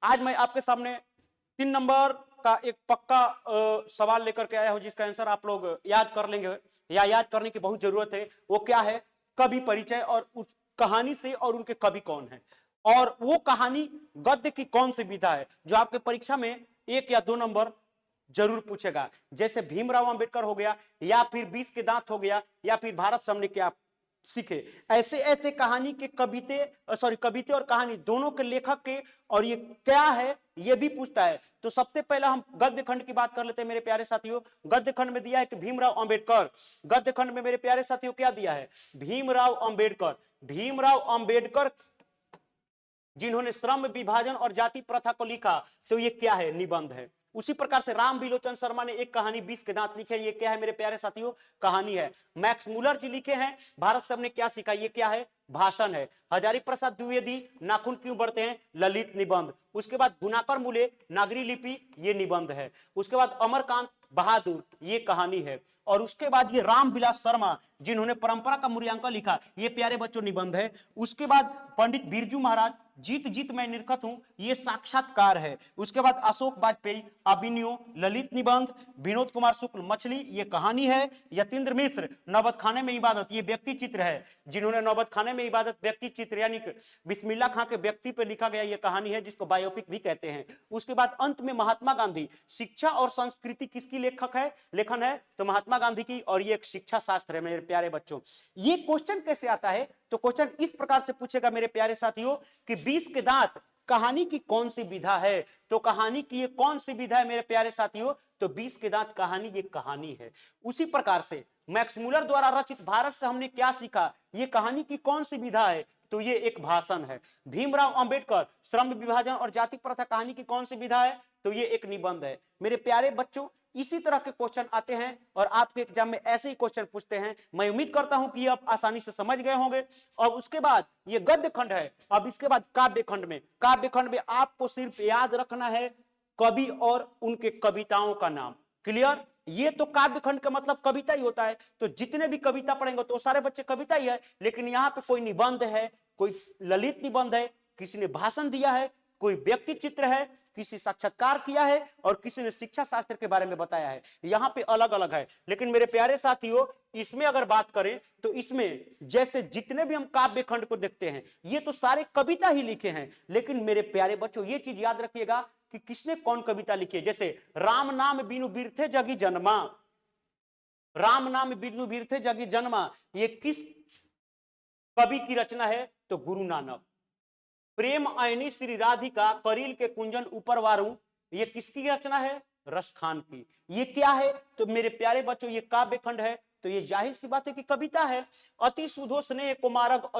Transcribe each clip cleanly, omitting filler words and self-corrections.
आज मैं आपके सामने 3 नंबर का एक पक्का सवाल लेकर के आया हूं, जिसका आंसर आप लोग याद कर लेंगे या याद करने की बहुत जरूरत है। वो क्या है? कवि परिचय और उस कहानी से और उनके कवि कौन है, और वो कहानी गद्य की कौन सी विधा है जो आपके परीक्षा में 1 या 2 नंबर जरूर पूछेगा। जैसे भीमराव अंबेडकर हो गया, या फिर 20 के दांत हो गया, या फिर भारत सामने क्या सीखे। ऐसे ऐसे कहानी के कविते और कहानी दोनों के लेखक के और ये क्या है ये भी पूछता है। तो सबसे पहला हम गद्य खंड की बात कर लेते हैं मेरे प्यारे साथियों। गद्य खंड में दिया है कि भीमराव अंबेडकर। गद्य खंड में मेरे प्यारे साथियों क्या दिया है? भीमराव अंबेडकर। भीमराव अंबेडकर जिन्होंने श्रम विभाजन और जाति प्रथा को लिखा, तो ये क्या है? निबंध है। उसी प्रकार से राम बिलोचन शर्मा ने एक कहानी 20 के दांत लिखे, ये क्या है मेरे प्यारे साथियों? कहानी है। मैक्स मुलर जी लिखे हैं भारत सबने क्या सीखा, ये क्या है? भाषण है। हजारी प्रसाद द्विवेदी नाखून क्यों बढ़ते हैं? ललित निबंध। उसके बाद गुनाकर मुले नागरी लिपि, ये निबंध है। उसके बाद अमरकांत बहादुर, ये कहानी है। और उसके बाद ये रामविलास शर्मा जिन्होंने परंपरा का मूल्यांकन लिखा, ये प्यारे बच्चों निबंध है। उसके बाद पंडित बिरजू महाराज जीत जीत मैं निरखत हूं, ये साक्षात्कार है। उसके बाद अशोक वाजपेयी अभिनयो, ललित निबंध। विनोद कुमार शुक्ल मछली, ये कहानी है। यतीन्द्र मिश्र नौबत खाने में इबादत, ये व्यक्ति चित्र है। जिन्होंने नौबत खाने में इबादत व्यक्ति चित्र यानी बिस्मिल्लाह खां के व्यक्ति पर लिखा गया ये कहानी है, जिसको बायोपिक भी कहते हैं। उसके बाद अंत में महात्मा गांधी, शिक्षा और संस्कृति किसकी लेखन है? तो महात्मा गांधी की, और ये एक शिक्षा शास्त्र है मेरे प्यारे बच्चों। ये क्वेश्चन कैसे आता है? तो क्वेश्चन इस प्रकार से पूछेगा मेरे प्यारे साथियों कि 20 के दांत कहानी की कौन सी विधा है? तो कहानी की ये कौन सी विधा है मेरे प्यारे साथियों? तो 20 के दांत कहानी, ये कहानी है। उसी प्रकार से मैक्स मुलर द्वारा रचित भारत से हमने क्या सीखा, ये कहानी की कौन सी विधा है? तो ये एक भाषण है। भीमराव अंबेडकर श्रम विभाजन और जाति प्रथा कहानी की कौन सी विधा है? तो ये एक निबंध है। मेरे प्यारे बच्चों, इसी तरह के क्वेश्चन आते हैं और आपके एग्जाम में ऐसे ही क्वेश्चन पूछते हैं। मैं उम्मीद करता हूं कि ये आप आसानी से समझ गए होंगे। और उसके बाद ये गद्य खंड है। अब इसके बाद काव्य खंड में आपको सिर्फ याद रखना है कवि और उनके कविताओं का नाम। क्लियर? ये तो काव्य खंड का मतलब कविता ही होता है, तो जितने भी कविता पढ़ेंगे तो सारे बच्चे कविता ही है। लेकिन यहाँ पे कोई निबंध है, कोई ललित निबंध है, किसी ने भाषण दिया है, कोई व्यक्ति चित्र है, किसी साक्षात्कार किया है, और किसी ने शिक्षा शास्त्र के बारे में बताया है। यहाँ पे अलग अलग है। लेकिन मेरे प्यारे साथियों, इसमें अगर बात करें तो इसमें जैसे जितने भी हम काव्य खंड को देखते हैं, ये तो सारे कविता ही लिखे हैं। लेकिन मेरे प्यारे बच्चों, ये चीज याद रखिएगा कि किसने कौन कविता लिखी है। जैसे राम नाम बिनु बिरथे जगी जन्मा, राम नाम बिनु बिरथे जगी जन्मा, ये किस कवि की रचना है? तो गुरु नानक। प्रेम आयनी श्री राधिका करील के कुंजन ऊपर वारू, ये किसकी रचना है? रस खान की। ये क्या है? तो मेरे प्यारे बच्चों, ये काव्य खंड है, तो ये जाहिर सी बात है कि कविता है। अति सुधो स्नेह कुमारक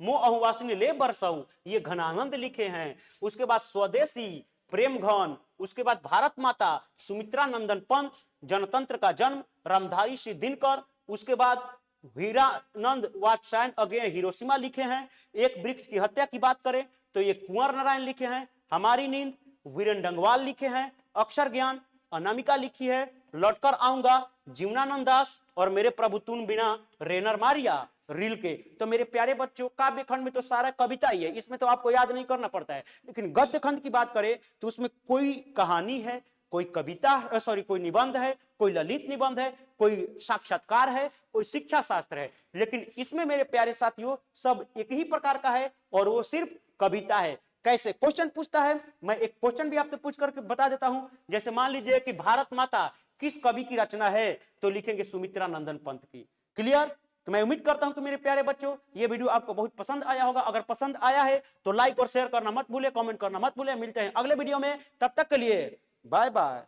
मोह अहुवासिनी ले बरसाऊ, ये घनानंद लिखे हैं। उसके बाद स्वदेशी प्रेम घन, उसके बाद भारत माता सुमित्रा नंदन पंत, जनतंत्र का जन्म रामधारी सिंह दिनकर, उसके बाद हीरानंद वात्स्यायन अगेन हिरोशिमा लिखे हैं। एक वृक्ष की हत्या की बात करें तो ये कुंवर नारायण लिखे हैं। हमारी नींद वीरेन डंगवाल लिखे हैं। अक्षर ज्ञान अनामिका लिखी है। लौटकर आऊंगा जीवनानंद दास, और मेरे प्रभु तुम बिना रेनर मारिया रील के। तो मेरे प्यारे बच्चों, काव्य खंड में तो सारा कविता ही है, इसमें तो आपको याद नहीं करना पड़ता है। लेकिन गद्य खंड की बात करें तो उसमें कोई कहानी है, कोई कविता कोई निबंध है, कोई ललित निबंध है, कोई साक्षात्कार है, कोई शिक्षा शास्त्र है। लेकिन इसमें मेरे प्यारे साथियों सब एक ही प्रकार का है, और वो सिर्फ कविता है। कैसे क्वेश्चन पूछता है, मैं एक क्वेश्चन भी आपसे पूछ करके बता देता हूं। जैसे मान लीजिए कि भारत माता किस कवि की रचना है, तो लिखेंगे सुमित्रा नंदन पंत की। क्लियर? तो मैं उम्मीद करता हूं कि मेरे प्यारे बच्चों, ये वीडियो आपको बहुत पसंद आया होगा। अगर पसंद आया है तो लाइक और शेयर करना मत भूलिए, कमेंट करना मत भूलिए। मिलते हैं अगले वीडियो में, तब तक के लिए बाय बाय।